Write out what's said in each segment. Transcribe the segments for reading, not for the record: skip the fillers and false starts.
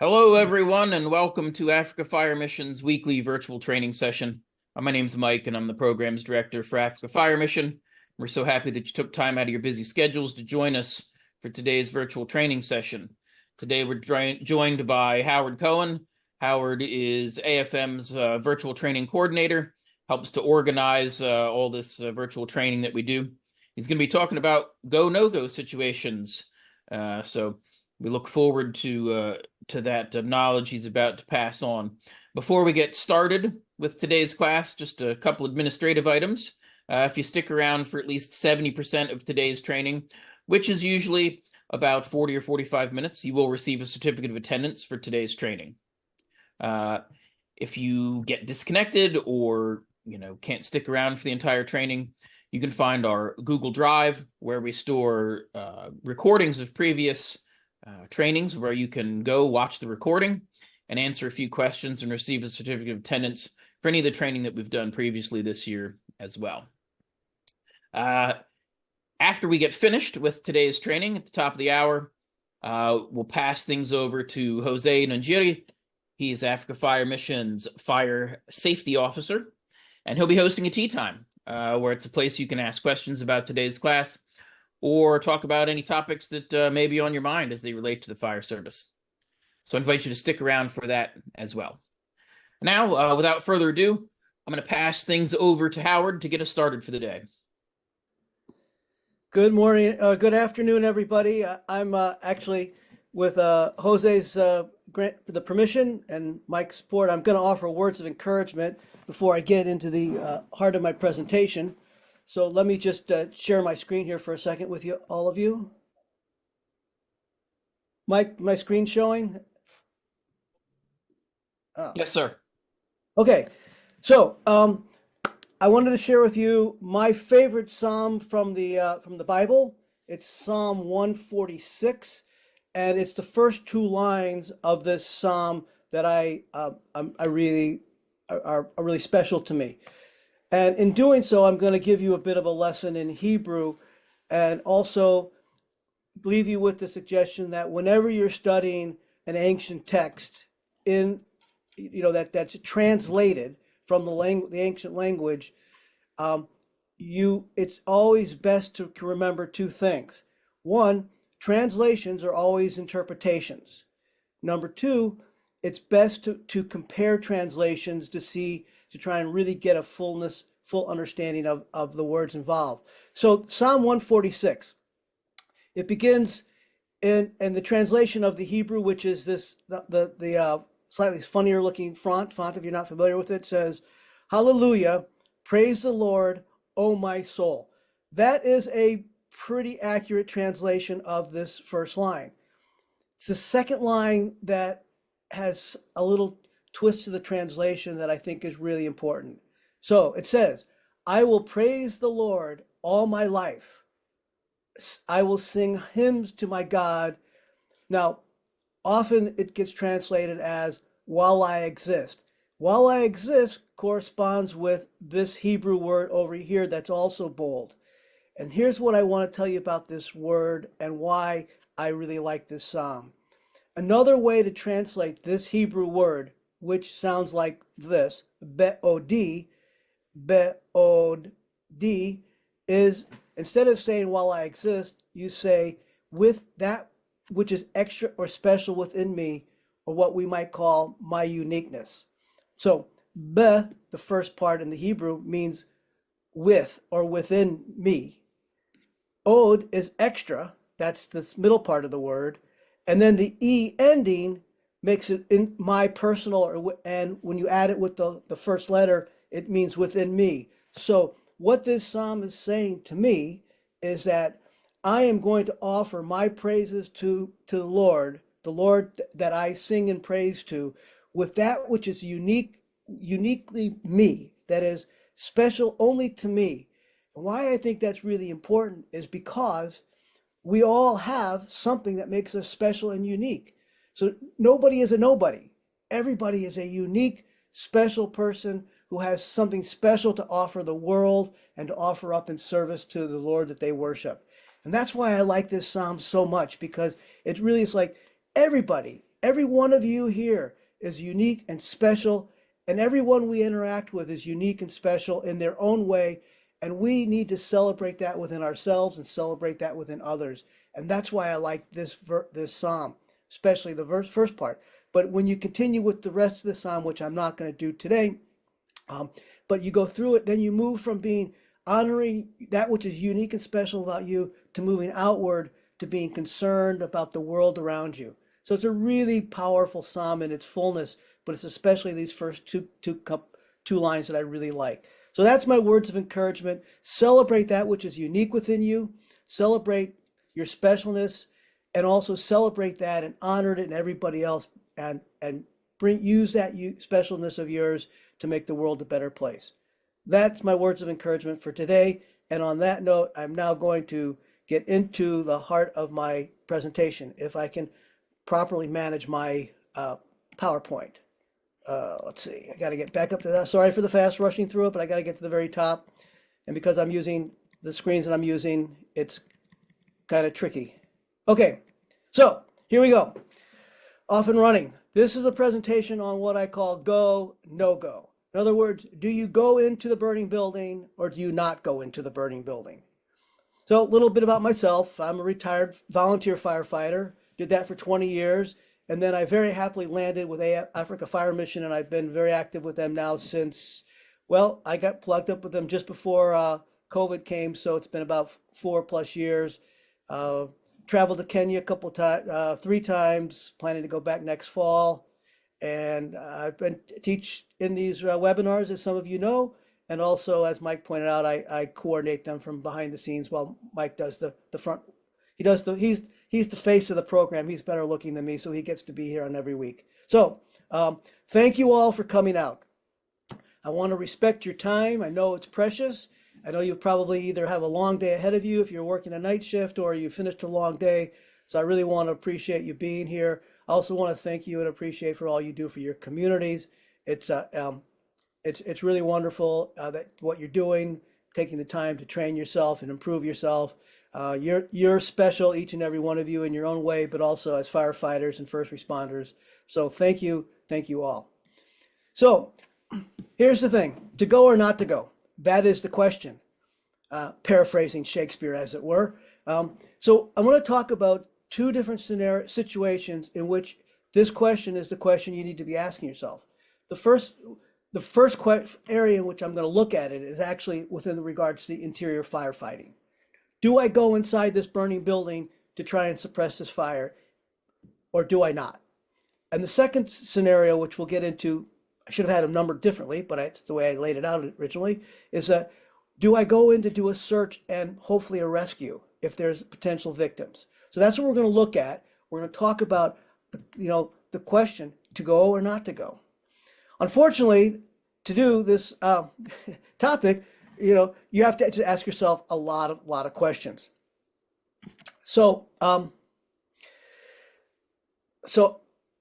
Hello, everyone, and welcome to Africa Fire Mission's weekly virtual training session. My name's Mike, and I'm the programs director for Africa Fire Mission. We're so happy that you took time out of your busy schedules to join us for today's virtual training session. Today, we're joined by Howard Cohen. Howard is AFM's virtual training coordinator, helps to organize all this virtual training that we do. He's going to be talking about go, no-go situations. So we look forward to that knowledge he's about to pass on. Before we get started with today's class, just a couple administrative items. If you stick around for at least 70% of today's training, which is usually about 40 or 45 minutes, you will receive a certificate of attendance for today's training. If you get disconnected or can't stick around for the entire training, you can find our Google Drive where we store recordings of previous trainings where you can go watch the recording and answer a few questions and receive a certificate of attendance for any of the training that we've done previously this year as well. After we get finished with today's training at the top of the hour, we'll pass things over to Jose Nangiri. He is Africa Fire Mission's Fire Safety Officer, and he'll be hosting a tea time where it's a place you can ask questions about today's class or talk about any topics that may be on your mind as they relate to the fire service. So I invite you to stick around for that as well. Now, without further ado, I'm going to pass things over to Howard to get us started for the day. Good morning, good afternoon, everybody. I'm actually with Jose's the permission and Mike's support. I'm going to offer words of encouragement before I get into the heart of my presentation. So let me just share my screen here for a second with you, all of you. Mike, my screen showing? Oh. Yes, sir. Okay, so I wanted to share with you my favorite psalm from the Bible. It's Psalm 146, and it's the first two lines of this psalm that are really special to me. And in doing so, I'm going to give you a bit of a lesson in Hebrew and also leave you with the suggestion that whenever you're studying an ancient text that's translated from the ancient language, it's always best to remember two things. One, translations are always interpretations. Number two, it's best to compare translations to try and really get a full understanding of the words involved. So Psalm 146, it begins in the translation of the Hebrew, which is the slightly funnier looking font if you're not familiar with it, says, "Hallelujah, praise the Lord, O my soul." That is a pretty accurate translation of this first line. It's the second line that has a little twist to the translation that I think is really important. So it says, "I will praise the Lord all my life. I will sing hymns to my God." Now, often it gets translated as "while I exist." While I exist corresponds with this Hebrew word over here that's also bold. And here's what I want to tell you about this word and why I really like this psalm. Another way to translate this Hebrew word, which sounds like this, be'odi, is instead of saying "while I exist," you say "with that which is extra or special within me," or what we might call my uniqueness. So be, the first part in the Hebrew, means with or within me. Od is extra, that's this middle part of the word. And then the E ending makes it in my personal, and when you add it with the first letter, it means within me. So what this psalm is saying to me is that I am going to offer my praises to the Lord that I sing and praise to, with that which is uniquely me, that is special only to me. And why I think that's really important is because we all have something that makes us special and unique. So nobody is a nobody. Everybody is a unique, special person who has something special to offer the world and to offer up in service to the Lord that they worship. And that's why I like this psalm so much, because it really is like everybody Every one of you here is unique and special, and everyone we interact with is unique and special in their own way, and we need to celebrate that within ourselves and celebrate that within others. And that's why I like this psalm, especially the first part. But when you continue with the rest of the psalm, which I'm not going to do today, but you go through it, then you move from being honoring that which is unique and special about you to moving outward to being concerned about the world around you. So it's a really powerful psalm in its fullness, but it's especially these first two lines that I really like. So that's my words of encouragement. Celebrate that which is unique within you. Celebrate your specialness, and also celebrate that and honor it in everybody else, and use that specialness of yours to make the world a better place. That's my words of encouragement for today. And on that note, I'm now going to get into the heart of my presentation, if I can properly manage my PowerPoint. Let's see, I got to get back up to that. Sorry for the fast rushing through it, but I got to get to the very top. And because I'm using the screens that I'm using, it's kind of tricky. Okay, so here we go. Off and running. This is a presentation on what I call go, no go. In other words, do you go into the burning building or do you not go into the burning building? So a little bit about myself. I'm a retired volunteer firefighter, did that for 20 years. And then I very happily landed with Africa Fire Mission, and I've been very active with them now since, well, I got plugged up with them just before COVID came. So it's been about 4+ years. Traveled to Kenya a couple times, 3 times, planning to go back next fall. And I've been teach in these webinars, as some of you know. And also, as Mike pointed out, I coordinate them from behind the scenes while Mike does the front. He's the face of the program. He's better looking than me, so he gets to be here on every week. So thank you all for coming out. I want to respect your time. I know it's precious. I know you probably either have a long day ahead of you if you're working a night shift, or you finished a long day. So I really want to appreciate you being here. I also want to thank you and appreciate for all you do for your communities. It's really wonderful that what you're doing, taking the time to train yourself and improve yourself. You're special, each and every one of you in your own way, but also as firefighters and first responders. So thank you all. So here's the thing, to go or not to go? That is the question, paraphrasing Shakespeare, as it were. So I want to talk about 2 different situations in which this question is the question you need to be asking yourself. The first area in which I'm going to look at it is actually within regards to the interior firefighting. Do I go inside this burning building to try and suppress this fire, or do I not? And the second scenario, which we'll get into, I should have had them numbered differently, but it's the way I laid it out originally, is that do I go in to do a search and hopefully a rescue if there's potential victims? So that's what we're going to look at. We're going to talk about, the question to go or not to go. Unfortunately, to do this topic, you have to ask yourself a lot of questions. So,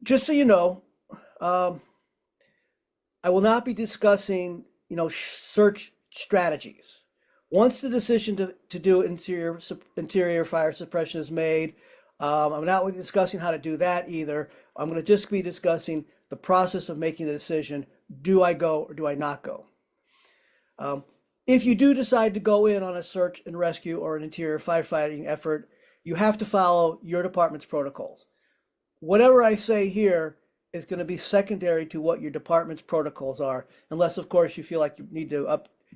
just so you know, I will not be discussing, search strategies. Once the decision to do interior fire suppression is made, I'm not discussing how to do that either. I'm going to just be discussing the process of making the decision. Do I go or do I not go? If you do decide to go in on a search and rescue or an interior firefighting effort, you have to follow your department's protocols. Whatever I say here is going to be secondary to what your department's protocols are, unless, of course, you feel like you need to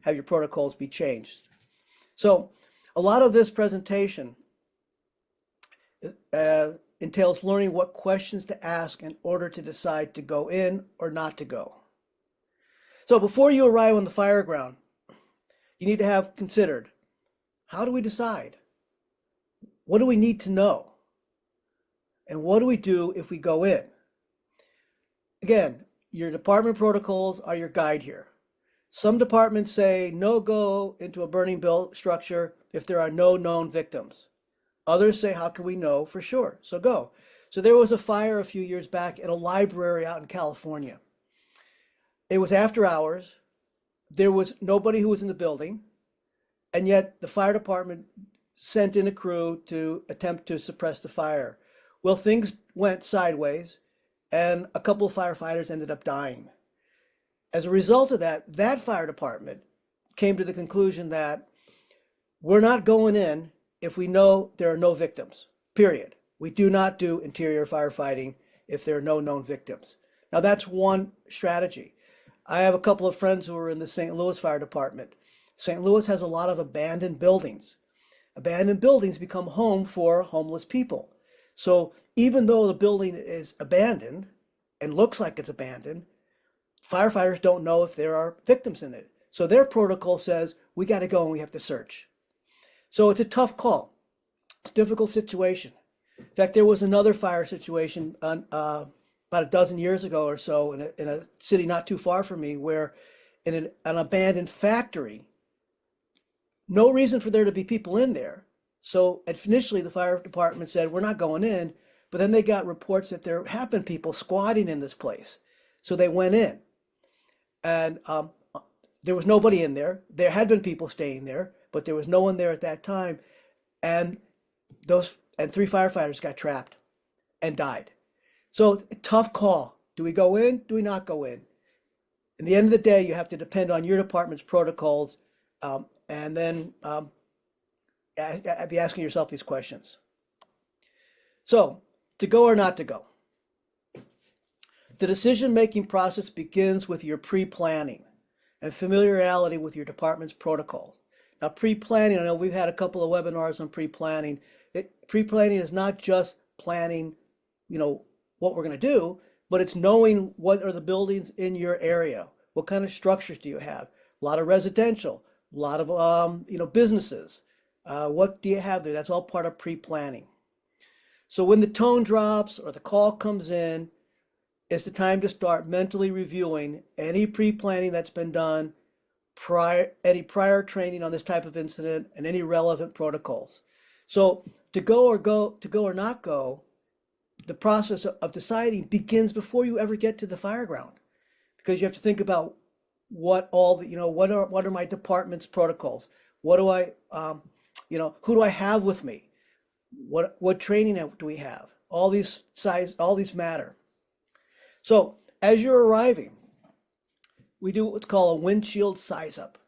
have your protocols be changed. So a lot of this presentation entails learning what questions to ask in order to decide to go in or not to go. So before you arrive on the fire ground, you need to have considered, how do we decide? What do we need to know? And what do we do if we go in? Again, your department protocols are your guide here. Some departments say no go into a burning structure if there are no known victims. Others say, how can we know for sure? So go. So there was a fire a few years back at a library out in California. It was after hours. There was nobody who was in the building, and yet the fire department sent in a crew to attempt to suppress the fire. Well, things went sideways, and a couple of firefighters ended up dying. As a result of that, that fire department came to the conclusion that we're not going in if we know there are no victims, period. We do not do interior firefighting if there are no known victims. Now, that's one strategy. I have a couple of friends who are in the St. Louis Fire Department. St. Louis has a lot of abandoned buildings. Abandoned buildings become home for homeless people. So even though the building is abandoned and looks like it's abandoned, firefighters don't know if there are victims in it. So their protocol says, we got to go and we have to search. So it's a tough call. It's a difficult situation. In fact, there was another fire situation about a dozen years ago or so in a city not too far from me, where in an abandoned factory, no reason for there to be people in there. So initially the fire department said, we're not going in, but then they got reports that there have been people squatting in this place. So they went in, and there was nobody in there. There had been people staying there, but there was no one there at that time. And 3 firefighters got trapped and died. So tough call. Do we go in? Do we not go in? In the end of the day, you have to depend on your department's protocols, and then be asking yourself these questions. So, to go or not to go? The decision-making process begins with your pre-planning and familiarity with your department's protocols. Now, pre-planning, I know we've had a couple of webinars on pre-planning. Pre-planning is not just planning, what we're going to do, but it's knowing what are the buildings in your area. What kind of structures do you have? A lot of residential, a lot of businesses. What do you have there? That's all part of pre-planning. So when the tone drops or the call comes in, it's the time to start mentally reviewing any pre-planning that's been done, any prior training on this type of incident, and any relevant protocols. So to go or not go, the process of deciding begins before you ever get to the fire ground, because you have to think about what are my department's protocols? What do I, who do I have with me? What training do we have? All these matter. So as you're arriving, we do what's called a windshield size up.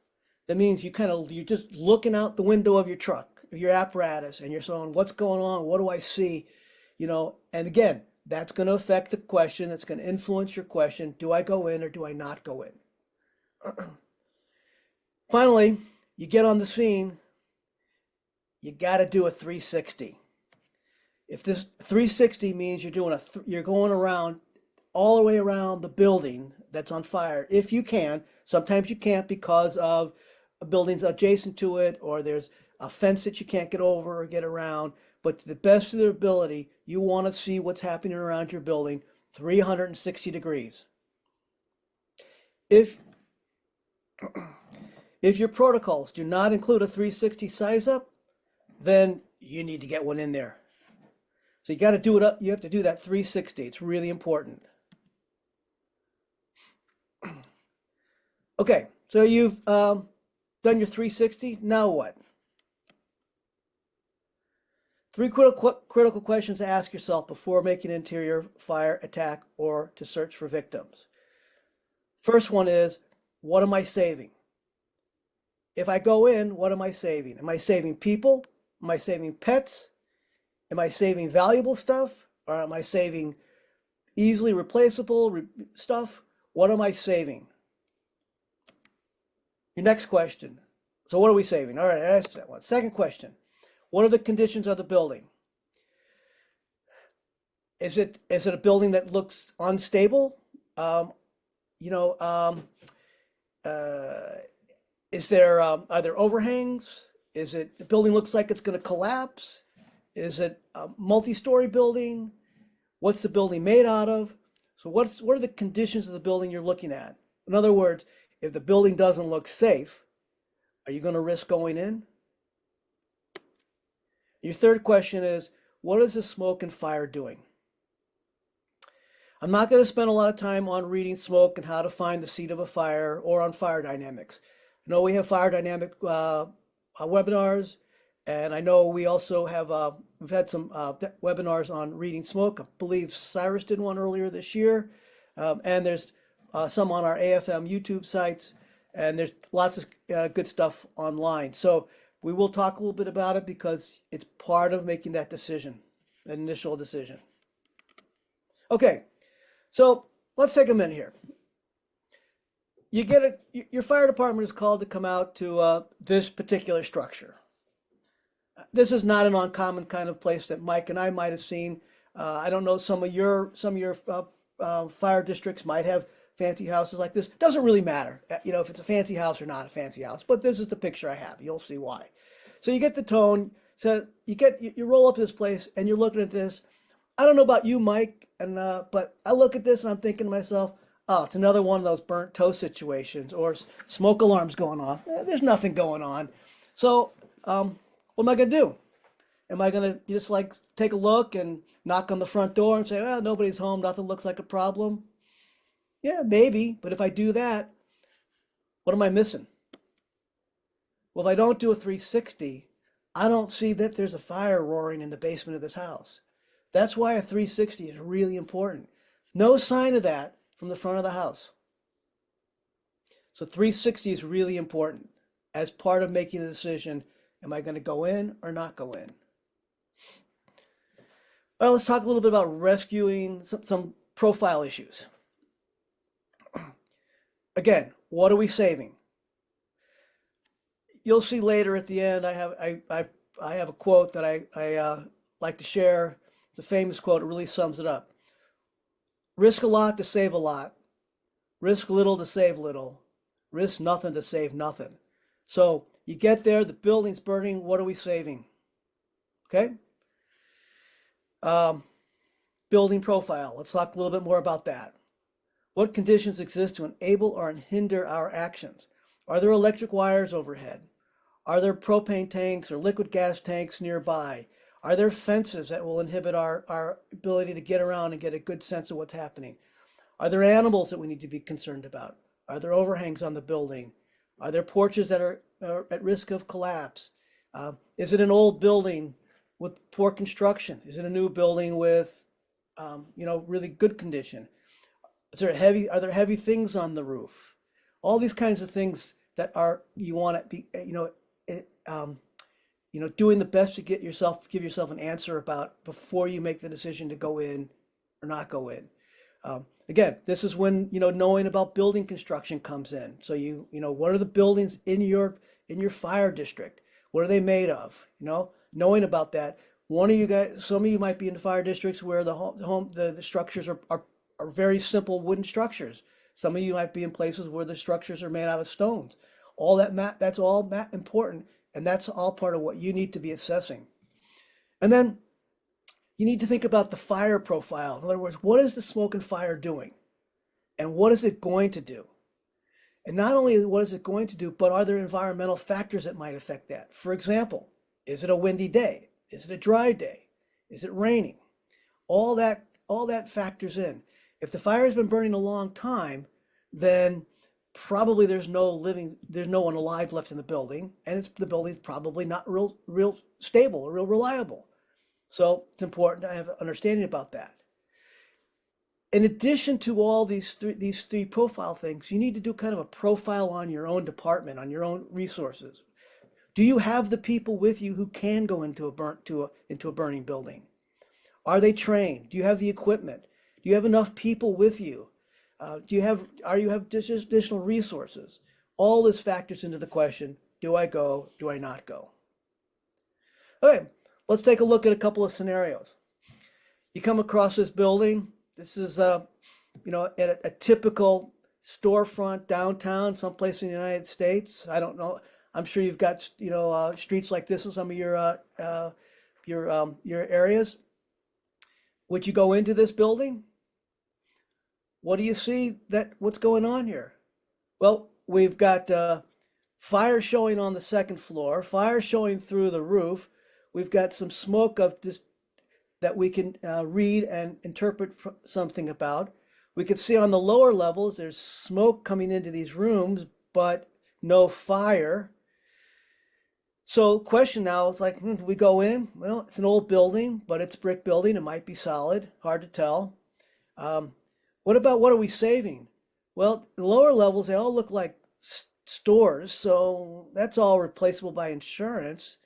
That means you're just looking out the window of your truck, of your apparatus, and you're saying, what's going on? What do I see? And again, that's going to affect the question. That's going to influence your question. Do I go in or do I not go in? Finally, you get on the scene. You got to do a 360. If this 360 means you're going around all the way around the building that's on fire, if you can. Sometimes you can't because of a building's adjacent to it, or there's a fence that you can't get over or get around. But to the best of their ability, you want to see what's happening around your building 360 degrees. If your protocols do not include a 360 size up, then you need to get one in there. So you got to do it up. You have to do that 360. It's really important. Okay, so you've done your 360. Now what? 3 critical questions to ask yourself before making an interior fire attack or to search for victims. First one is, what am I saving? If I go in, what am I saving? Am I saving people? Am I saving pets? Am I saving valuable stuff? Or am I saving easily replaceable stuff? What am I saving? Your next question. So what are we saving? All right, I asked that one. Second question. What are the conditions of the building? Is it a building that looks unstable? Is there are there overhangs? Is it the building looks like it's going to collapse? Is it a multi-story building? What's the building made out of? So what are the conditions of the building you're looking at? In other words, if the building doesn't look safe, are you going to risk going in? Your third question is, what is the smoke and fire doing? I'm not going to spend a lot of time on reading smoke and how to find the seat of a fire or on fire dynamics. I know we have fire dynamic webinars, and I know we also have we've had some webinars on reading smoke. I believe Cyrus did one earlier this year. And there's some on our AFM YouTube sites, and there's lots of good stuff online. So we will talk a little bit about it because it's part of making that decision, that initial decision. Okay, so let's take a minute here. Your fire department is called to come out to this particular structure. This is not an uncommon kind of place that Mike and I might have seen. I don't know, some of your fire districts might have fancy houses like this. Doesn't really matter, if it's a fancy house or not a fancy house. But this is the picture I have. You'll see why. So you get the tone. So you roll up to this place and you're looking at this. I don't know about you, Mike, but I look at this and I'm thinking to myself, oh, it's another one of those burnt toast situations or smoke alarms going off. There's nothing going on. So what am I going to do? Am I going to just like take a look and knock on the front door and say, well, nobody's home, nothing looks like a problem? Yeah, maybe. But if I do that, what am I missing? Well, if I don't do a 360, I don't see that there's a fire roaring in the basement of this house. That's why a 360 is really important. No sign of that from the front of the house. So 360 is really important as part of making a decision. Am I going to go in or not go in? Well, let's talk a little bit about rescuing some profile issues. Again, what are we saving? You'll see later at the end, I have a quote that I like to share. It's a famous quote. It really sums it up. Risk a lot to save a lot. Risk little to save little. Risk nothing to save nothing. So you get there, the building's burning. What are we saving? Okay. Building profile. Let's talk a little bit more about that. What conditions exist to enable or hinder our actions? Are there electric wires overhead? Are there propane tanks or liquid gas tanks nearby? Are there fences that will inhibit our ability to get around and get a good sense of what's happening? Are there animals that we need to be concerned about? Are there overhangs on the building? Are there porches that are at risk of collapse? Is it an old building with poor construction? Is it a new building with, really good condition? Are there heavy things on the roof? All these kinds of things that you want to be, doing the best to give yourself an answer about before you make the decision to go in or not go in. Again, this is when, knowing about building construction comes in. So what are the buildings in your fire district? What are they made of? Knowing about that. Some of you might be in the fire districts where the structures are very simple wooden structures. Some of you might be in places where the structures are made out of stones. That's all important, and that's all part of what you need to be assessing. And then you need to think about the fire profile. In other words, what is the smoke and fire doing? And what is it going to do? And not only what is it going to do, but are there environmental factors that might affect that? For example, is it a windy day? Is it a dry day? Is it raining? All that factors in. If the fire has been burning a long time, then probably there's no one alive left in the building, and the building's probably not real stable or real reliable. So it's important to have an understanding about that. In addition to all these three profile things, you need to do kind of a profile on your own department, on your own resources. Do you have the people with you who can go into a burning building? Are they trained? Do you have the equipment? Do you have enough people with you? Do you have additional resources? All this factors into the question, do I go, do I not go? Okay, let's take a look at a couple of scenarios. You come across this building. This is at a typical storefront downtown, someplace in the United States. I don't know. I'm sure you've got streets like this in some of your areas. Would you go into this building? What do you see what's going on here? Well, we've got fire showing on the second floor, fire showing through the roof. We've got some smoke of this that we can read and interpret something about. We can see on the lower levels, there's smoke coming into these rooms, but no fire. So question now is like, do we go in? Well, it's an old building, but it's a brick building. It might be solid. Hard to tell. Um, what are we saving? Well, the lower levels, they all look like stores, so that's all replaceable by insurance.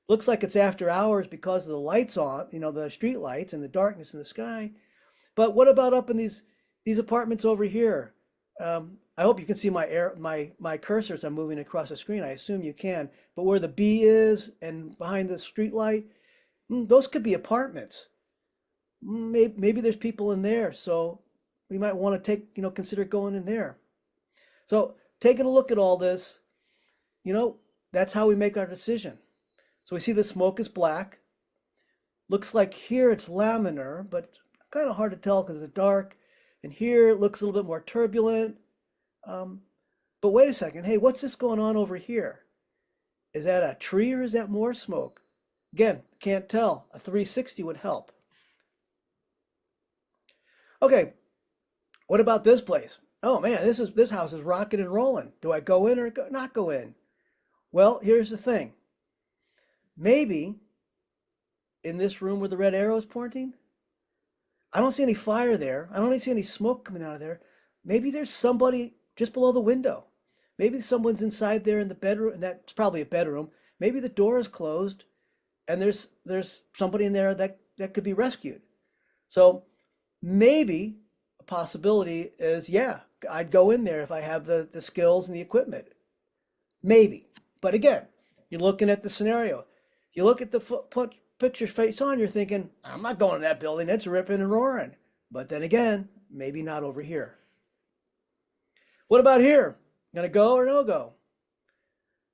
Looks like it's after hours because of the lights on, the street lights and the darkness in the sky. But what about up in these apartments over here? I hope you can see my cursor as I'm moving across the screen. I assume you can. But where the B is and behind the street light, those could be apartments. Maybe there's people in there, so we might want to consider going in there. So taking a look at all this, that's how we make our decision. So we see the smoke is black. Looks like here it's laminar, but it's kind of hard to tell because it's dark. And here it looks a little bit more turbulent. But wait a second. Hey, what's this going on over here? Is that a tree or is that more smoke? Again, can't tell. A 360 would help. Okay, what about this place? Oh man, this house is rocking and rolling. Do I go in or not go in? Well, here's the thing. Maybe in this room where the red arrow is pointing, I don't see any fire there. I don't see any smoke coming out of there. Maybe there's somebody just below the window. Maybe someone's inside there in the bedroom, and that's probably a bedroom. Maybe the door is closed and there's somebody in there that could be rescued. So maybe a possibility is, yeah, I'd go in there if I have the skills and the equipment. Maybe. But again, you're looking at the scenario. You look at the picture face on, you're thinking, I'm not going to that building. It's ripping and roaring. But then again, maybe not over here. What about here? Gonna go or no go?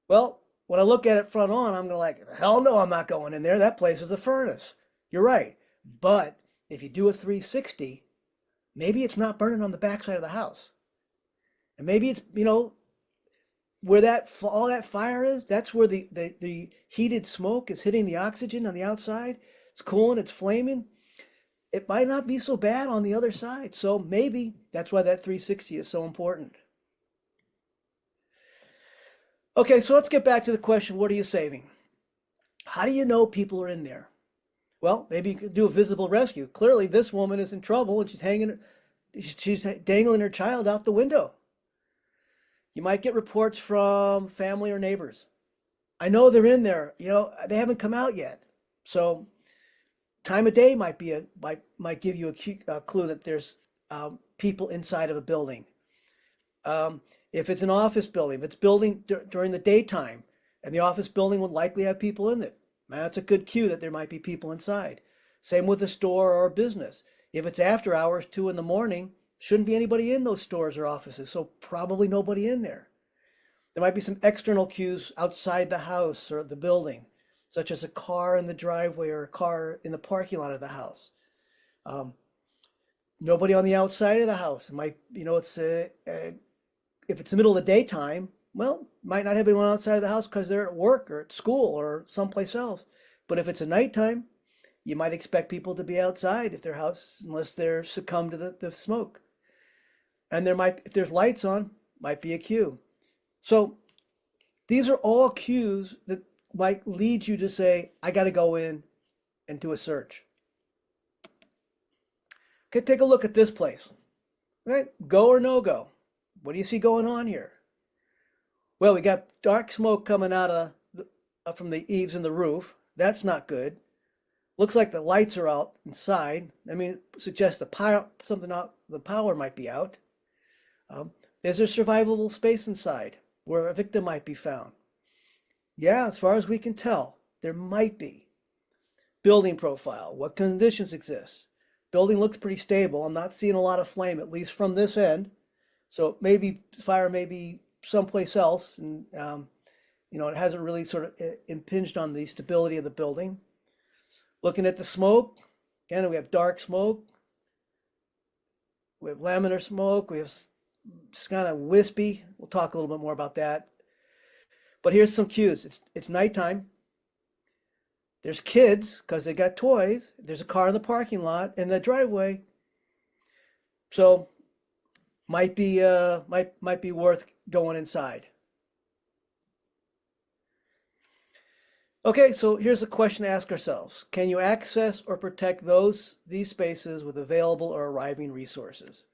Well, when I look at it front on, I'm gonna like, hell no, I'm not going in there. That place is a furnace. You're right. But if you do a 360, maybe it's not burning on the backside of the house. And maybe it's, where all that fire is, that's where the heated smoke is hitting the oxygen on the outside. It's cooling, it's flaming. It might not be so bad on the other side. So maybe that's why that 360 is so important. Okay, so let's get back to the question, what are you saving? How do you know people are in there? Well, maybe you could do a visible rescue. Clearly, this woman is in trouble and she's dangling her child out the window. You might get reports from family or neighbors. I know they're in there. They haven't come out yet. So time of day might give you a clue that there's people inside of a building. If it's an office building, if it's building during the daytime, and the office building would likely have people in it, that's a good cue that there might be people inside. Same with a store or a business. If it's after hours, 2 in the morning, shouldn't be anybody in those stores or offices, so probably nobody in there. There might be some external cues outside the house or the building, such as a car in the driveway or a car in the parking lot of the house. Nobody on the outside of the house. It might, if it's the middle of the daytime, well, might not have anyone outside of the house because they're at work or at school or someplace else. But if it's a nighttime, you might expect people to be outside if their house, unless they're succumbed to the smoke. And if there's lights on, might be a cue. So these are all cues that might lead you to say, I got to go in and do a search. Okay, take a look at this place. Right? Go or no go? What do you see going on here? Well, we got dark smoke coming out from the eaves and the roof. That's not good. Looks like the lights are out inside. Suggests the power might be out. Is there survivable space inside where a victim might be found? Yeah, as far as we can tell, there might be. Building profile, what conditions exist? Building looks pretty stable. I'm not seeing a lot of flame, at least from this end. So maybe fire may be someplace else, and it hasn't really sort of impinged on the stability of the building. Looking at the smoke, again, we have dark smoke. We have laminar smoke. We have it's kind of wispy. We'll talk a little bit more about that. But here's some cues. It's nighttime. There's kids because they got toys. There's a car in the parking lot in the driveway. So might be worth going inside. Okay, so here's a question to ask ourselves. Can you access or protect these spaces with available or arriving resources?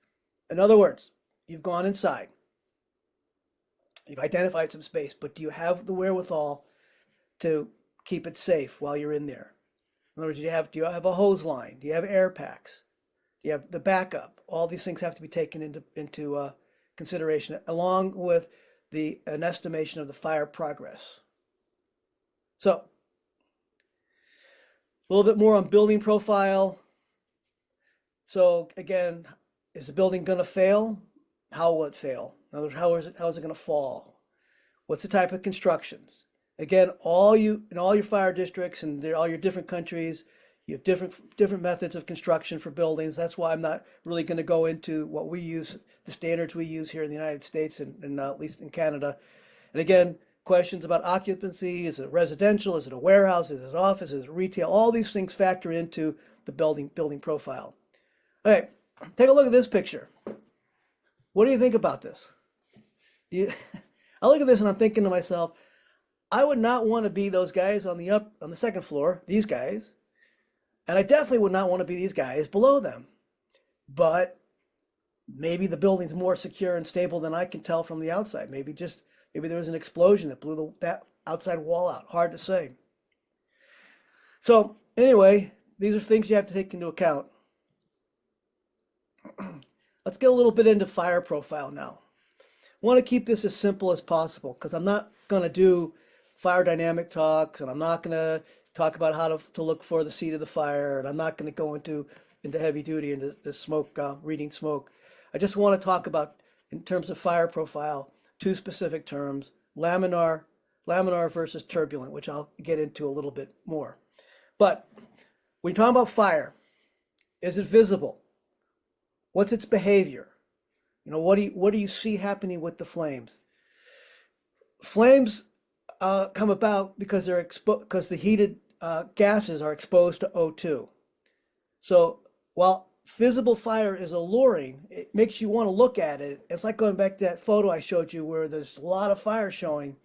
In other words, you've gone inside, you've identified some space, but do you have the wherewithal to keep it safe while you're in there? In other words, do you have a hose line? Do you have air packs? Do you have the backup? All these things have to be taken into consideration, along with an estimation of the fire progress. So, a little bit more on building profile. So again, is the building going to fail? How will it fail? In other words, how is it going to fall? What's the type of constructions? Again, in all your fire districts and all your different countries, you have different methods of construction for buildings. That's why I'm not really going to go into what we use, the standards we use here in the United States and at least in Canada. And again, questions about occupancy, is it residential, is it a warehouse, is it office, is it retail? All these things factor into the building profile. All right, take a look at this picture. What do you think about this? I look at this and I'm thinking to myself, I would not want to be those guys on the second floor, these guys, and I definitely would not want to be these guys below them. But maybe the building's more secure and stable than I can tell from the outside. Maybe there was an explosion that blew that outside wall out. Hard to say. So anyway, these are things you have to take into account. Let's get a little bit into fire profile now. I want to keep this as simple as possible because I'm not going to do fire dynamic talks, and I'm not going to talk about how to look for the seat of the fire, and I'm not going to go into heavy duty into the smoke, reading smoke. I just want to talk about, in terms of fire profile, two specific terms: laminar versus turbulent, which I'll get into a little bit more. But when you're talking about fire, is it visible? What's its behavior? What do you see happening with the flames? Flames come about because the heated gases are exposed to O2. So while visible fire is alluring, it makes you want to look at it. It's like going back to that photo I showed you where there's a lot of fire showing,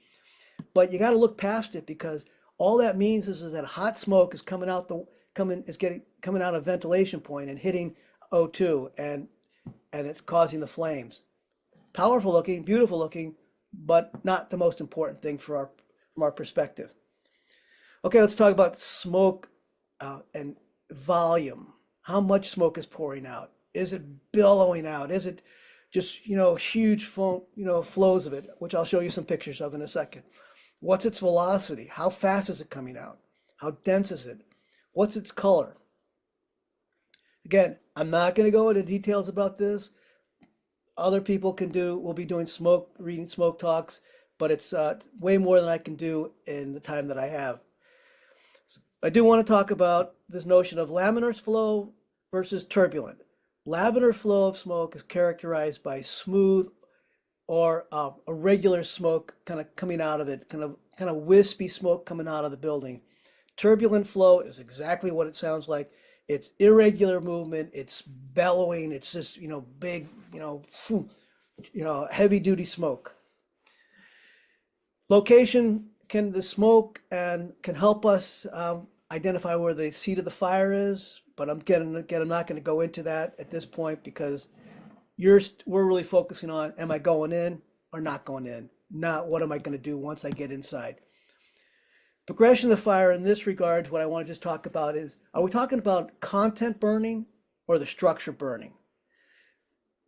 but you got to look past it because all that means is that hot smoke is coming out a ventilation point and hitting O2, and it's causing the flames. Powerful looking, beautiful looking, but not the most important thing from our perspective. Okay, let's talk about smoke and volume. How much smoke is pouring out? Is it billowing out? Is it just, huge flows of it, which I'll show you some pictures of in a second. What's its velocity? How fast is it coming out? How dense is it? What's its color? Again, I'm not going to go into details about this. Other people will be doing reading smoke talks, but it's way more than I can do in the time that I have. I do want to talk about this notion of laminar flow versus turbulent. Laminar flow of smoke is characterized by smooth or a regular smoke kind of coming out of it, kind of wispy smoke coming out of the building. Turbulent flow is exactly what it sounds like. It's irregular movement. It's bellowing. It's just, big, heavy duty smoke. Location the smoke and can help us identify where the seat of the fire is, but I'm not going to go into that at this point because we're really focusing on, am I going in or not going in? Not what am I going to do once I get inside. Progression of the fire in this regard, what I want to just talk about is, are we talking about content burning or the structure burning?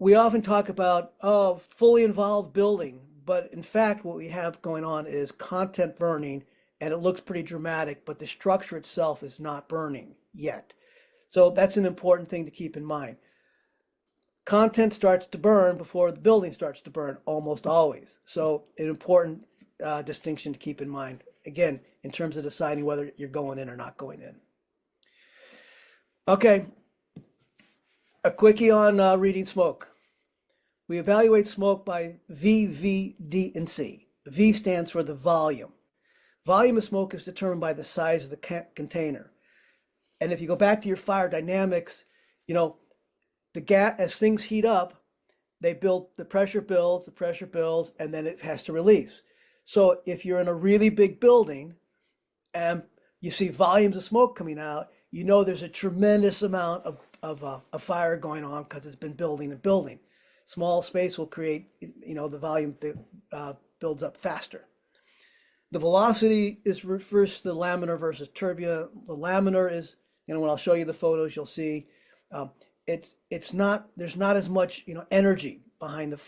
We often talk about, fully involved building, but in fact, what we have going on is content burning, and it looks pretty dramatic, but the structure itself is not burning yet. So that's an important thing to keep in mind. Content starts to burn before the building starts to burn, almost always. So an important distinction to keep in mind, again, in terms of deciding whether you're going in or not going in. Okay, a quickie on reading smoke. We evaluate smoke by V, V, D, and C. V stands for the volume. Volume of smoke is determined by the size of the container. And if you go back to your fire dynamics, the gas, as things heat up, the pressure builds, and then it has to release. So if you're in a really big building and you see volumes of smoke coming out, you know there's a tremendous amount of fire going on because it's been building and building. Small space will create, the volume builds up faster. The velocity refers to the laminar versus turbulent. The laminar is, when I'll show you the photos, you'll see it's not, there's not as much, energy behind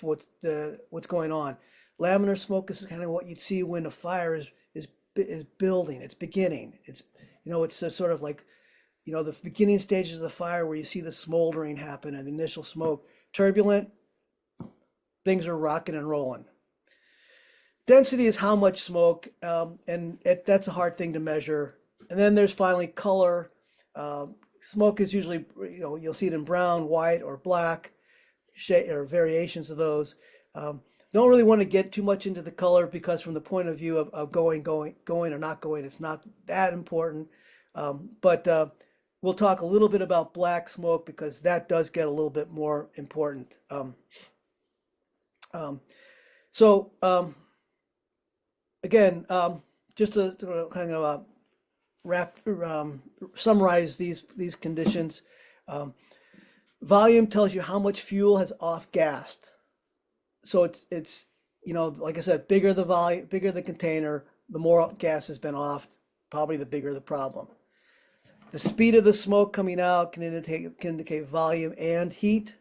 what's going on. Laminar smoke is kind of what you'd see when a fire is building, it's beginning. It's sort of like, the beginning stages of the fire where you see the smoldering happen and the initial smoke. Turbulent, things are rocking and rolling. Density is how much smoke, and that's a hard thing to measure. And then there's finally color. Smoke is usually, you'll see it in brown, white, or black, or variations of those. Don't really want to get too much into the color because from the point of view of going or not going, it's not that important. But we'll talk a little bit about black smoke because that does get a little bit more important. Again, just to kind of summarize these conditions. Volume tells you how much fuel has off-gassed. So it's like I said, bigger the volume, bigger the container, the more gas has been off, probably the bigger the problem. The speed of the smoke coming out can indicate volume and heat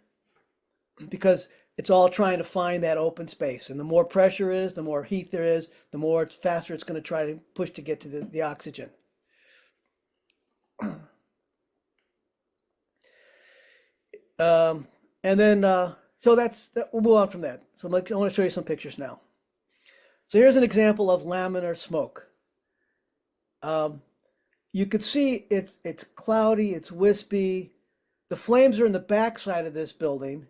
because it's all trying to find that open space. And the more pressure is, the more heat there is, the more faster it's going to try to push to get to the oxygen. So we'll move on from that. So I want to show you some pictures now. So here's an example of laminar smoke. You could see it's cloudy, it's wispy. The flames are in the backside of this building.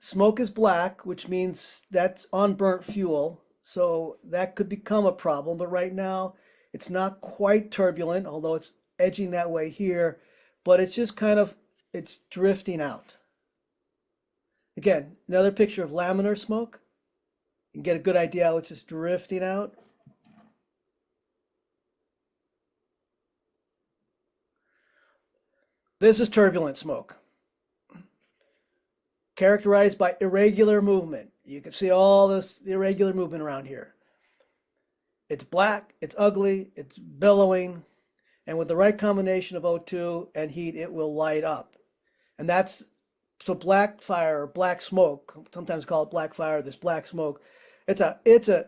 Smoke is black, which means that's unburnt fuel. So that could become a problem. But right now, it's not quite turbulent, although it's edging that way here. But it's just it's drifting out. Again, another picture of laminar smoke. You can get a good idea how it's just drifting out. This is turbulent smoke, characterized by irregular movement. You can see all this irregular movement around here. It's black, it's ugly, it's billowing, and with the right combination of O2 and heat, it will light up. And so black fire or black smoke, sometimes call it black fire, this black smoke, it's a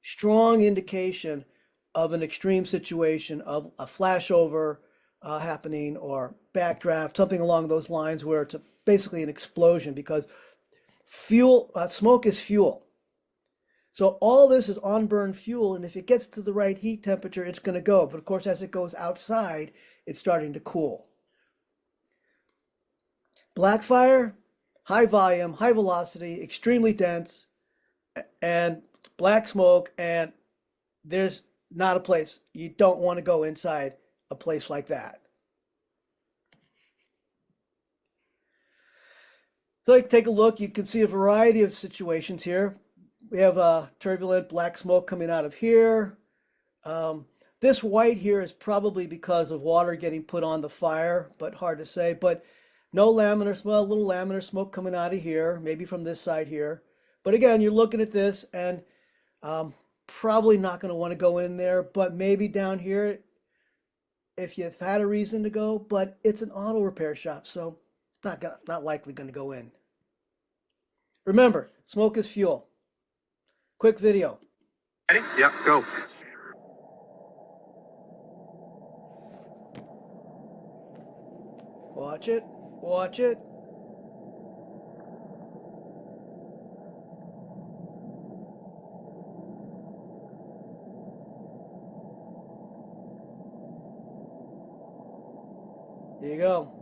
strong indication of an extreme situation of a flashover happening or backdraft, something along those lines where it's basically an explosion because smoke is fuel. So all this is unburned fuel, and if it gets to the right heat temperature, it's going to go. But of course, as it goes outside, it's starting to cool. Black fire, high volume, high velocity, extremely dense, and black smoke, and there's not a place. You don't want to go inside a place like that. So take a look. You can see a variety of situations here. We have turbulent black smoke coming out of here. This white here is probably because of water getting put on the fire, but hard to say. But no laminar smoke, a little laminar smoke coming out of here, maybe from this side here. But again, you're looking at this and probably not going to want to go in there, but maybe down here if you've had a reason to go, but it's an auto repair shop, so not likely going to go in. Remember, smoke is fuel. Quick video. Ready? Yep, go. Watch it. Watch it. There you go.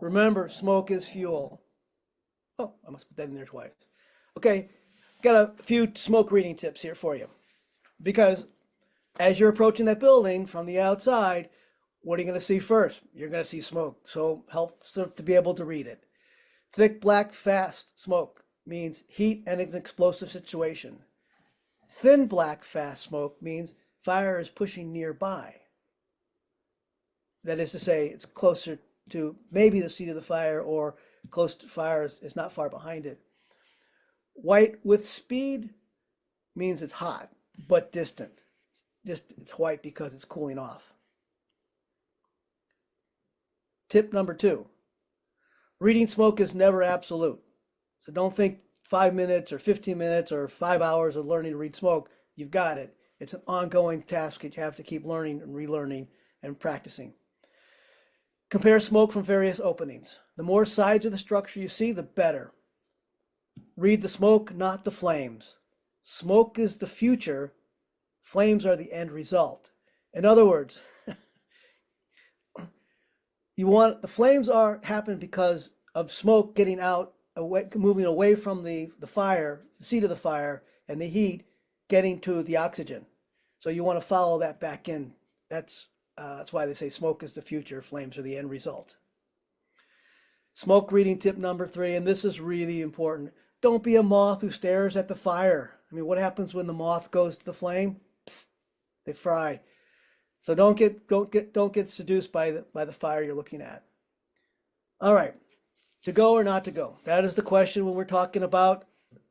Remember, smoke is fuel. Oh, I must put that in there twice. Okay, got a few smoke reading tips here for you. Because as you're approaching that building from the outside, what are you going to see first? You're going to see smoke. So helps to be able to read it. Thick, black, fast smoke. means heat and an explosive situation. Thin black fast smoke means fire is pushing nearby. That is to say, it's closer to maybe the seat of the fire or close to fire is not far behind it. White with speed means it's hot, but distant. Just it's white because it's cooling off. Tip number 2, reading smoke is never absolute. So don't think 5 minutes or 15 minutes or 5 hours of learning to read smoke. You've got it. It's an ongoing task that you have to keep learning and relearning and practicing. Compare smoke from various openings. The more sides of the structure you see, the better. Read the smoke, not the flames. Smoke is the future. Flames are the end result. In other words, the flames happen because of smoke getting out, moving away from the fire, the seat of the fire, and the heat getting to the oxygen. So you want to follow that back in. That's why they say smoke is the future, flames are the end result. Smoke reading tip number 3, and this is really important. Don't be a moth who stares at the fire. I mean, what happens when the moth goes to the flame? Psst, they fry. So don't get seduced by the fire you're looking at. All right, to go or not to go? That is the question when we're talking about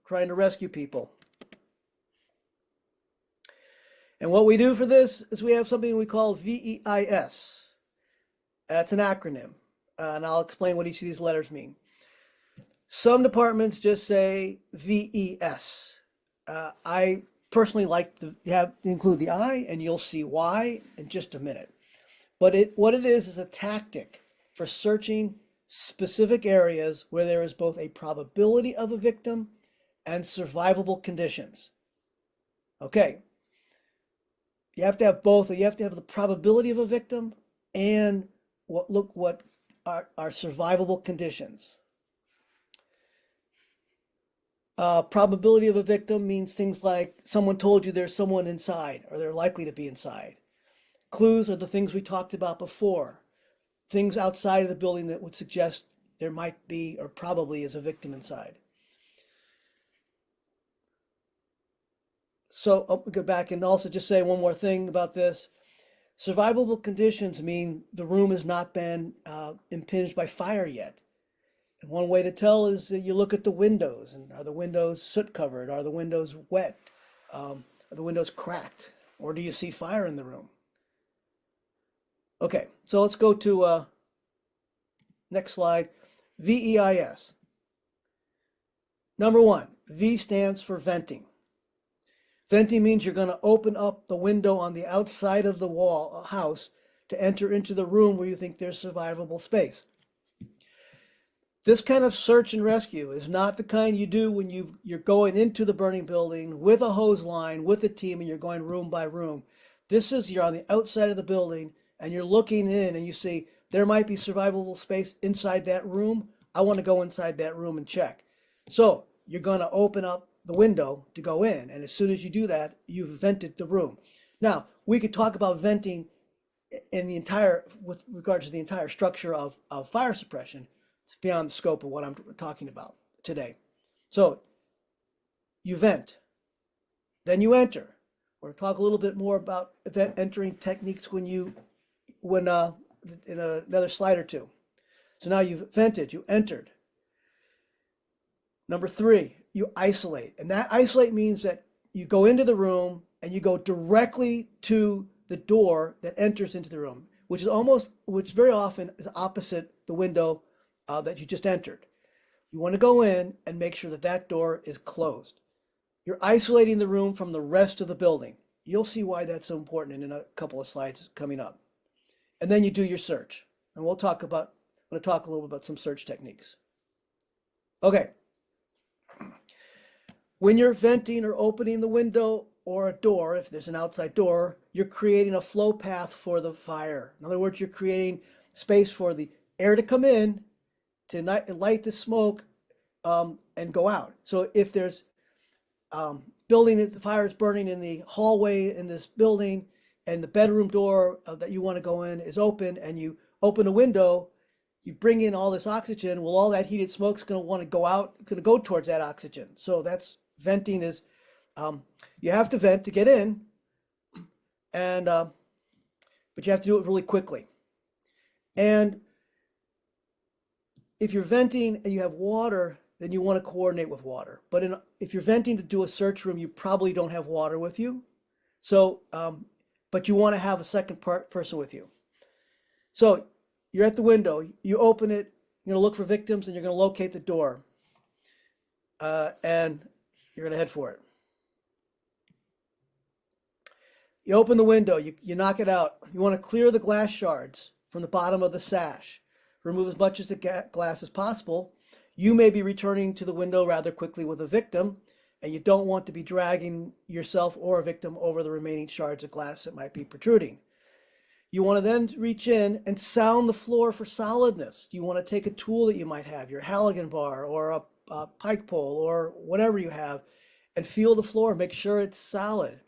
trying to rescue people. And what we do for this is we have something we call VEIS. That's an acronym, and I'll explain what each of these letters mean. Some departments just say VES. I personally like to include the I, and you'll see why in just a minute. But what it is a tactic for searching specific areas where there is both a probability of a victim and survivable conditions. Okay. You have to have both. You have to have the probability of a victim and what are survivable conditions. Probability of a victim means things like someone told you there's someone inside or they're likely to be inside. Clues are the things we talked about before. Things outside of the building that would suggest there might be or probably is a victim inside. So I'll go back and also just say one more thing about this. Survivable conditions mean the room has not been impinged by fire yet. And one way to tell is that you look at the windows, and are the windows soot covered? Are the windows wet? Are the windows cracked? Or do you see fire in the room? Okay, so let's go to next slide. VEIS. Number 1, V stands for venting. Venting means you're going to open up the window on the outside of the wall, house, to enter into the room where you think there's survivable space. This kind of search and rescue is not the kind you do when you're going into the burning building with a hose line, with a team, and you're going room by room. This is you're on the outside of the building, and you're looking in, and you see there might be survivable space inside that room. I want to go inside that room and check. So you're going to open up the window to go in, and as soon as you do that, you've vented the room. Now, we could talk about venting with regards to the entire structure of fire suppression. It's beyond the scope of what I'm talking about today. So you vent, then you enter. We're going to talk a little bit more about entering techniques in another slide or two. So now you've vented, you entered. Number 3, you isolate. And that isolate means that you go into the room and you go directly to the door that enters into the room, which very often is opposite the window that you just entered. You want to go in and make sure that that door is closed. You're isolating the room from the rest of the building. You'll see why that's so important in a couple of slides coming up. And then you do your search. And I'm going to talk a little bit about some search techniques. Okay. When you're venting or opening the window or a door, if there's an outside door, you're creating a flow path for the fire. In other words, you're creating space for the air to come in, to light the smoke, and go out. So if there's the fire is burning in the hallway in this building, and the bedroom door that you want to go in is open, and you open a window, you bring in all this oxygen, well, all that heated smoke is going to want to go out, going to go towards that oxygen. So that's venting is, you have to vent to get in, and but you have to do it really quickly. And if you're venting and you have water, then you want to coordinate with water. But if you're venting to do a search room, you probably don't have water with you. So, but you want to have a second person with you. So you're at the window, you open it, you're going to look for victims, and you're going to locate the door. And you're going to head for it. You open the window, you knock it out. You want to clear the glass shards from the bottom of the sash. Remove as much of the glass as possible. You may be returning to the window rather quickly with a victim, and you don't want to be dragging yourself or a victim over the remaining shards of glass that might be protruding. You want to then reach in and sound the floor for solidness. You want to take a tool that you might have, your Halligan bar or a pike pole or whatever you have, and feel the floor. Make sure it's solid.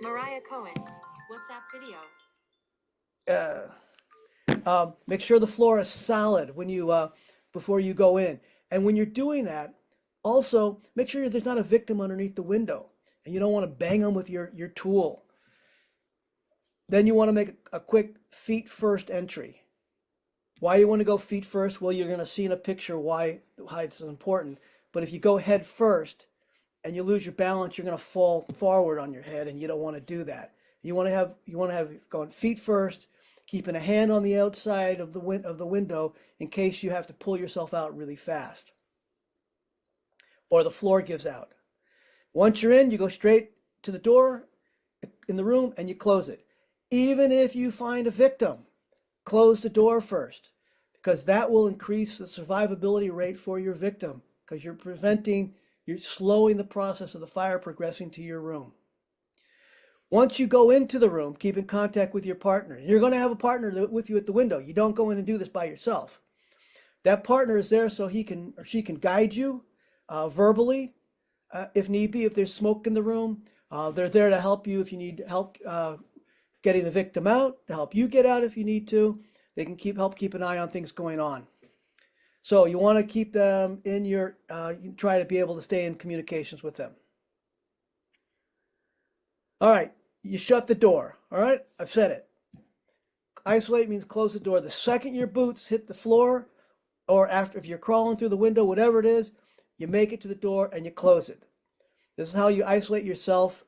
Mariah Cohen, WhatsApp video. Make sure the floor is solid when you before you go in. And when you're doing that, also make sure there's not a victim underneath the window, and you don't want to bang them with your tool. Then you want to make a quick feet first entry. Why do you want to go feet first? Well, you're going to see in a picture why it's important. But if you go head first and you lose your balance, you're going to fall forward on your head, and you don't want to do that. You want to have going feet first, keeping a hand on the outside of the window in case you have to pull yourself out really fast or the floor gives out. Once you're in, you go straight to the door in the room and you close it. Even if you find a victim, close the door first, because that will increase the survivability rate for your victim, because you're slowing the process of the fire progressing to your room. Once you go into the room, keep in contact with your partner. You're going to have a partner with you at the window. You don't go in and do this by yourself. That partner is there so he can or she can guide you verbally if need be. If there's smoke in the room, they're there to help you if you need help getting the victim out, to help you get out if you need to. They can help keep an eye on things going on. So you want to keep them in you try to be able to stay in communications with them. All right, you shut the door. All right, I've said it. Isolate means close the door. The second your boots hit the floor, or after, if you're crawling through the window, whatever it is, you make it to the door and you close it. This is how you isolate yourself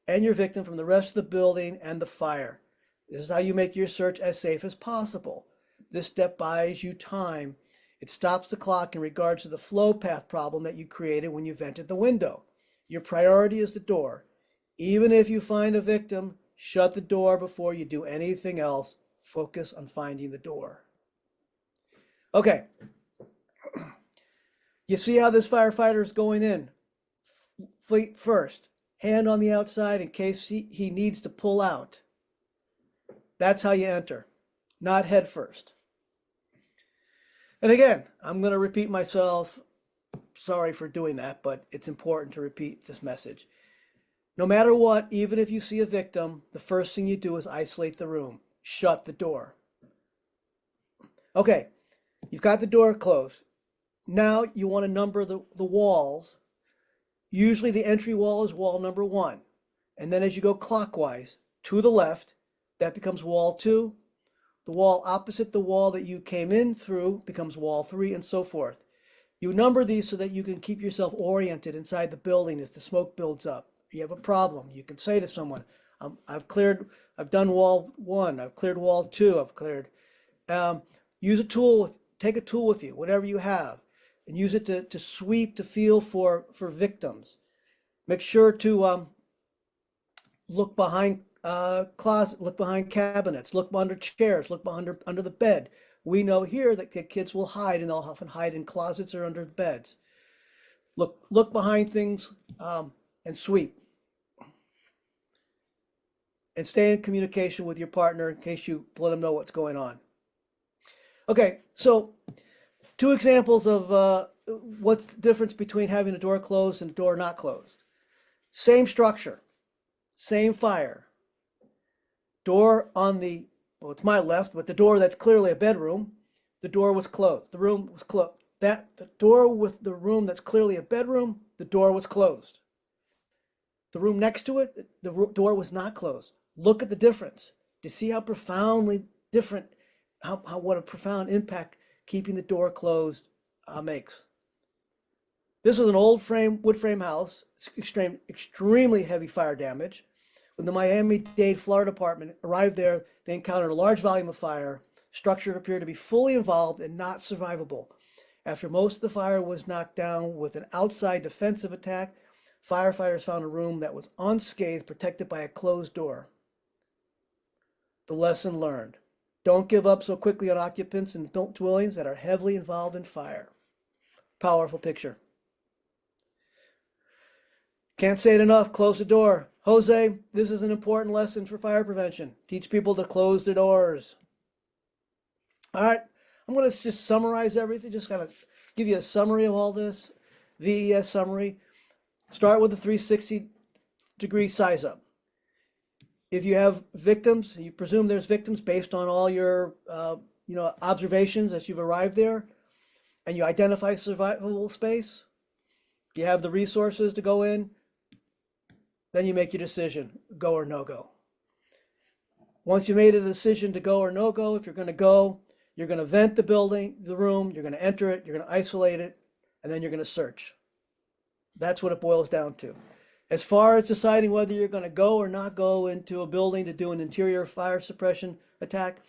and your victim from the rest of the building and the fire. This is how you make your search as safe as possible. This step buys you time. It stops the clock in regards to the flow path problem that you created when you vented the window. Your priority is the door. Even if you find a victim, shut the door before you do anything else. Focus on finding the door. Okay. You see how this firefighter is going in? Feet first. Hand on the outside in case he needs to pull out. That's how you enter, not head first. And again, I'm going to repeat myself. Sorry for doing that, but it's important to repeat this message. No matter what, even if you see a victim, the first thing you do is isolate the room. Shut the door. Okay, you've got the door closed. Now you want to number the walls. Usually the entry wall is wall number 1. And then as you go clockwise to the left, that becomes wall 2. The wall opposite the wall that you came in through becomes wall 3, and so forth. You number these so that you can keep yourself oriented inside the building as the smoke builds up. If you have a problem, you can say to someone, I've done wall 1, I've cleared wall 2, I've cleared. Use a tool, take a tool with you, whatever you have, and use it to sweep, to feel for victims. Make sure to look behind closet, look behind cabinets, look under chairs, look under the bed. We know here that the kids will hide, and they'll often hide in closets or under the beds. Look behind things and sweep. And stay in communication with your partner in case you let them know what's going on. Okay, so 2 examples of what's the difference between having a door closed and a door not closed. Same structure, same fire. Door on the, well, it's my left, but the door that's clearly a bedroom, the door was closed. The room was closed. The door with the room that's clearly a bedroom, the door was closed. The room next to it, the door was not closed. Look at the difference. Do you see how profoundly different, what a profound impact keeping the door closed makes? This was an old wood frame house, extremely heavy fire damage. When the Miami-Dade Fire Department arrived there, they encountered a large volume of fire. Structure appeared to be fully involved and not survivable. After most of the fire was knocked down with an outside defensive attack, firefighters found a room that was unscathed, protected by a closed door. The lesson learned: don't give up so quickly on occupants and built dwellings that are heavily involved in fire. Powerful picture. Can't say it enough. Close the door. Jose, this is an important lesson for fire prevention. Teach people to close the doors. All right, I'm going to just summarize everything, just kind of give you a summary of all this. VES summary. Start with the 360-degree size up. If you have victims, you presume there's victims based on all your observations as you've arrived there, and you identify survivable space, you have the resources to go in, then you make your decision, go or no go. Once you made a decision to go or no go, if you're going to go, you're going to vent the building, the room, you're going to enter it, you're going to isolate it, and then you're going to search. That's what it boils down to. As far as deciding whether you're going to go or not go into a building to do an interior fire suppression attack,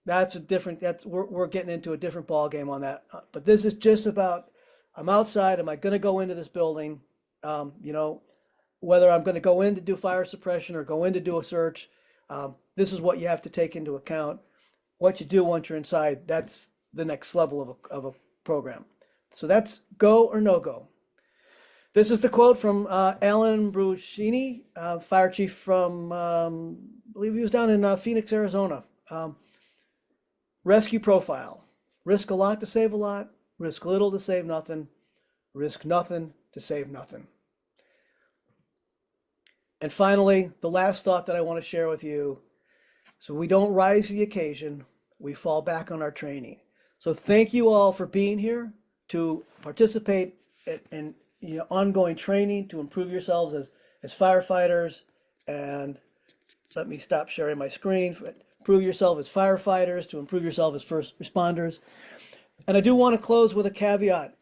we're getting into a different ball game on that. But this is just about, I'm outside, am I going to go into this building? Whether I'm going to go in to do fire suppression or go in to do a search, this is what you have to take into account. What you do once you're inside, that's the next level of a program. So that's go or no go. This is the quote from Alan Bruscini, fire chief from, I believe he was down in Phoenix, Arizona. Rescue profile: risk a lot to save a lot, risk little to save nothing, risk nothing to save nothing. And finally, the last thought that I want to share with you: so we don't rise to the occasion, we fall back on our training. So thank you all for being here to participate in ongoing training to improve yourselves as firefighters. And let me stop sharing my screen. Improve yourself as firefighters, to improve yourself as first responders. And I do want to close with a caveat.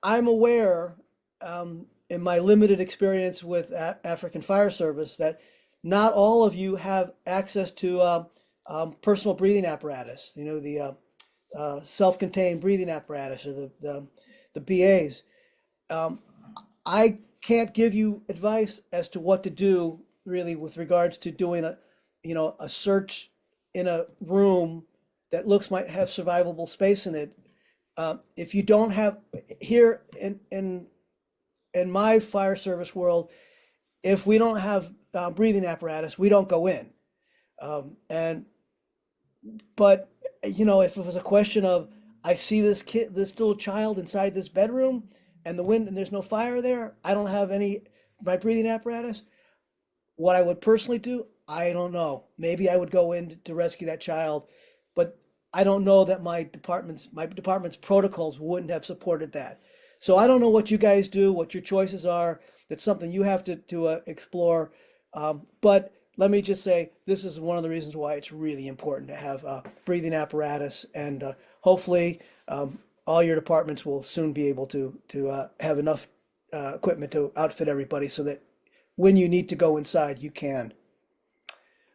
I'm aware, in my limited experience with African Fire Service, that not all of you have access to personal breathing apparatus, the self-contained breathing apparatus, or the BAs. I can't give you advice as to what to do really with regards to doing a search in a room that might have survivable space in it. If you don't have, here in my fire service world, if we don't have breathing apparatus, we don't go in. But if it was a question of, I see this little child inside this bedroom, and there's no fire there, I don't have my breathing apparatus, what I would personally do, I don't know. Maybe I would go in to rescue that child, but I don't know that my department's protocols wouldn't have supported that. So I don't know what you guys do, what your choices are. That's something you have to explore. But let me just say, this is one of the reasons why it's really important to have a breathing apparatus, and hopefully all your departments will soon be able to have enough equipment to outfit everybody so that when you need to go inside, you can.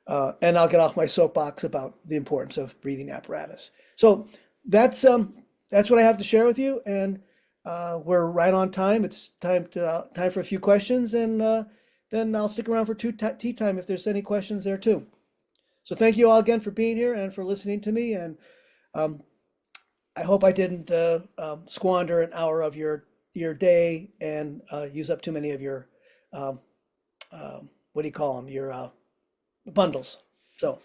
And I'll get off my soapbox about the importance of breathing apparatus. So that's what I have to share with you, and we're right on time. It's time for a few questions, and then I'll stick around for tea time if there's any questions there too. So thank you all again for being here and for listening to me, and I hope I didn't squander an hour of your day and use up too many of your what do you call them, your bundles. So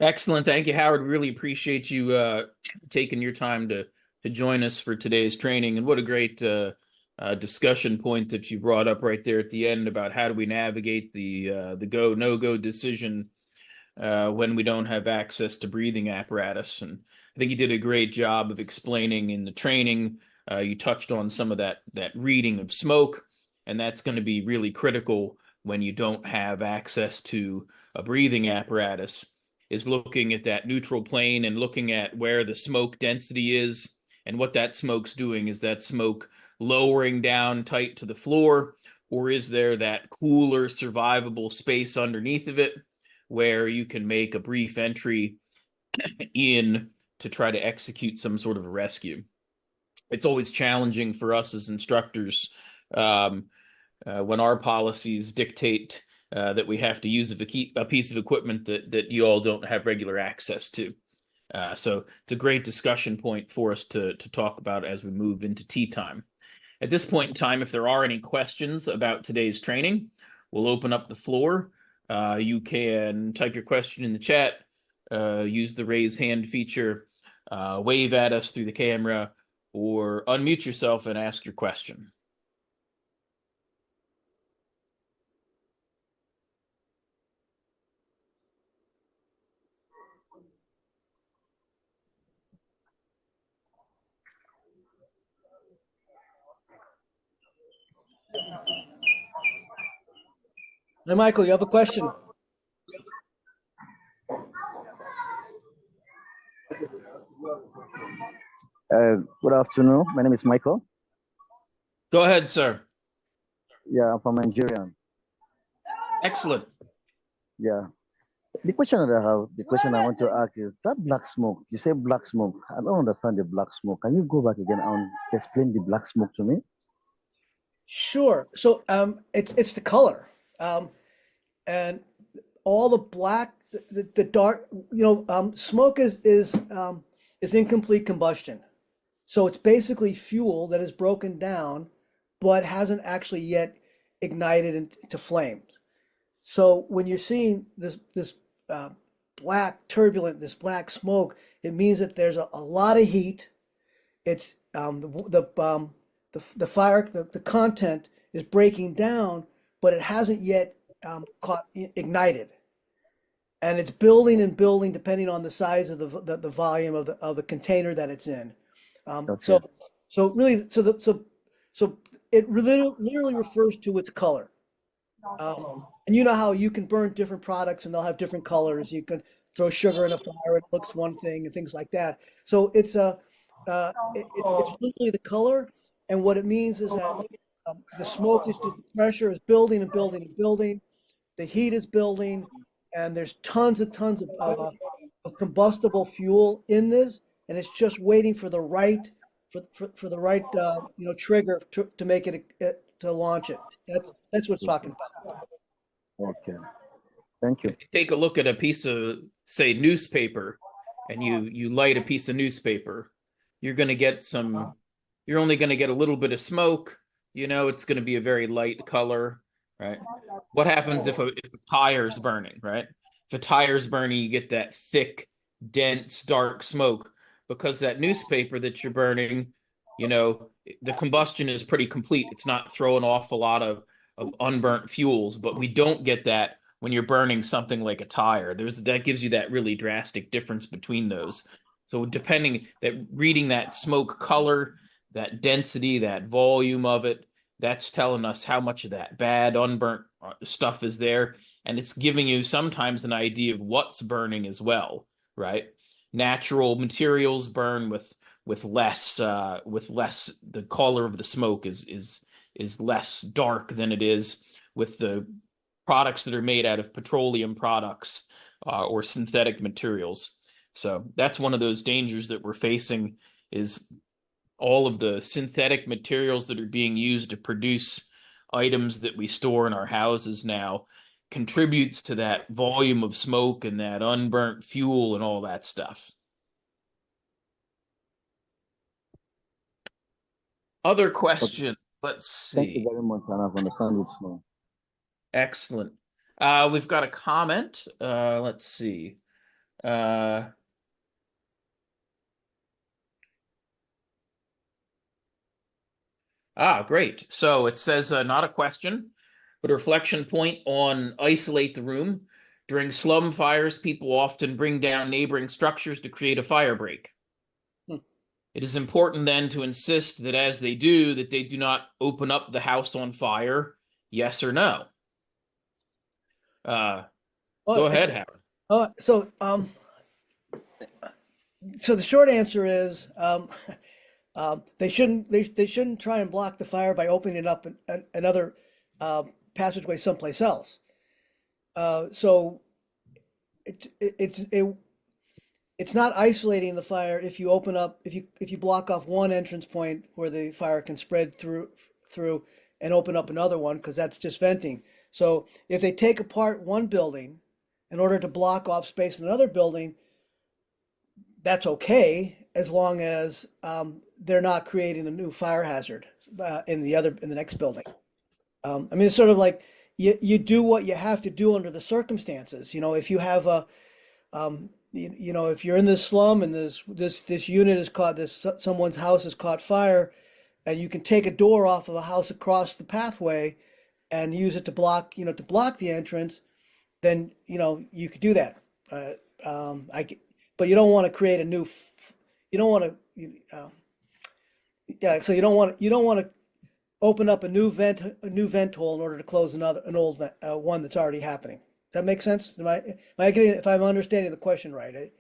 excellent. Thank you, Howard. Really appreciate you taking your time to join us for today's training. And what a great discussion point that you brought up right there at the end about how do we navigate the go, no-go decision when we don't have access to breathing apparatus. And I think you did a great job of explaining in the training. You touched on some of that reading of smoke, and that's going to be really critical when you don't have access to a breathing apparatus, is looking at that neutral plane and looking at where the smoke density is. And what that smoke's doing, is that smoke lowering down tight to the floor, or is there that cooler, survivable space underneath of it where you can make a brief entry in to try to execute some sort of a rescue? It's always challenging for us as instructors when our policies dictate that we have to use a piece of equipment that you all don't have regular access to. So it's a great discussion point for us to talk about as we move into tea time. At this point in time, if there are any questions about today's training, we'll open up the floor. You can type your question in the chat, use the raise hand feature, wave at us through the camera, or unmute yourself and ask your question. Hey, Michael, you have a question? Good afternoon. My name is Michael. Go ahead, sir. Yeah, I'm from Nigeria. Excellent. Yeah. The question I want to ask is that black smoke. You say black smoke. I don't understand the black smoke. Can you go back again and explain the black smoke to me? Sure. So it's the color, and all the black, the dark. Smoke is incomplete combustion. So it's basically fuel that is broken down, but hasn't actually yet ignited into flames. So when you're seeing this black turbulent, this black smoke, it means that there's a lot of heat. It's the fire, the content is breaking down, but it hasn't yet ignited, and it's building and building depending on the size of the volume of the container that it's in. Okay. So really, so it literally refers to its color. And you know how you can burn different products and they'll have different colors. You can throw sugar in a fire, it looks one thing and things like that. So it's it's literally the color, and what it means is that the smoke is just, the pressure is building and building and building, the heat is building, and there's tons and tons of combustible fuel in this, and it's just waiting for the right for the right trigger to make it to launch it. That's what it's talking about. Okay. Thank you. If you take a look at a piece of, say, newspaper, and you light a piece of newspaper, you're going to get you're only going to get a little bit of smoke. It's going to be a very light color, right? What happens if a tire's burning, right? If a tire's burning, you get that thick, dense, dark smoke, because that newspaper that you're burning, the combustion is pretty complete. It's not throwing off a lot of unburnt fuels, but we don't get that when you're burning something like a tire. That gives you that really drastic difference between those. So reading that smoke color, that density, that volume of it, that's telling us how much of that bad unburnt stuff is there. And it's giving you sometimes an idea of what's burning as well, right? Natural materials burn with less, the color of the smoke is less dark than it is with the products that are made out of petroleum products or synthetic materials. So that's one of those dangers that we're facing, is all of the synthetic materials that are being used to produce items that we store in our houses now contributes to that volume of smoke and that unburnt fuel and all that stuff. Other questions? Let's Thank you see. very much, and I've understood it now. Excellent. We've got a comment. Let's see. Great. So it says not a question, but a reflection point on isolate the room. During slum fires, people often bring down neighboring structures to create a fire break. Hmm. It is important then to insist that as they do, that they do not open up the house on fire, yes or no? Oh, Go ahead, Howard. So the short answer is they shouldn't try and block the fire by opening up another passageway someplace else. So it's not isolating the fire if you open up if you block off one entrance point where the fire can spread through and open up another one, because that's just venting. So if they take apart one building in order to block off space in another building, that's okay, as long as they're not creating a new fire hazard in the next building. I mean, it's sort of like you do what you have to do under the circumstances. If you have if you're in this slum and this unit is caught, someone's house is caught fire, and you can take a door off of a house across the pathway and use it to block the entrance, then you could do that. But you don't want to create a new. You don't want to. So you don't want to open up a new vent hole in order to close an old one that's already happening. That makes sense? Am I getting, if I'm understanding the question right?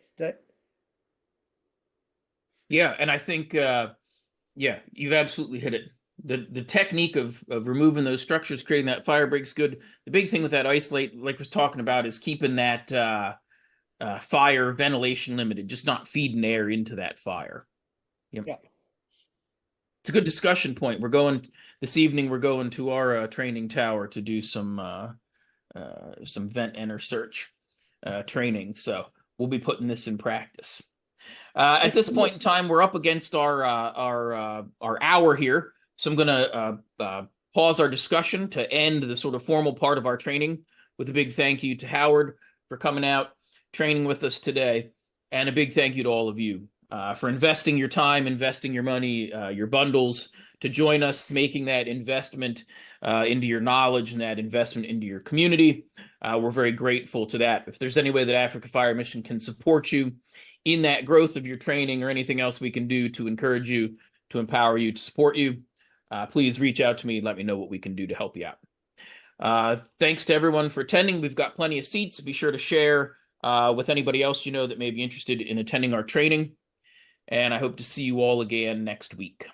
Yeah, and I think you've absolutely hit it. The technique of removing those structures, creating that fire break's good. The big thing with that isolate, like I was talking about, is keeping that fire ventilation limited, just not feeding air into that fire. Yep. Yeah. It's a good discussion point. This evening, we're going to our training tower to do some vent enter search training. So we'll be putting this in practice. At this point in time, we're up against our hour here. So I'm going to pause our discussion to end the sort of formal part of our training with a big thank you to Howard for coming out, training with us today, and a big thank you to all of you for investing your time, investing your money, your bundles to join us, making that investment into your knowledge and that investment into your community. We're very grateful to that. If there's any way that Africa Fire Mission can support you in that growth of your training, or anything else we can do to encourage you, to empower you, to support you, please reach out to me and let me know what we can do to help you out. Thanks to everyone for attending. We've got plenty of seats. Be sure to share with anybody else you know that may be interested in attending our training. And I hope to see you all again next week.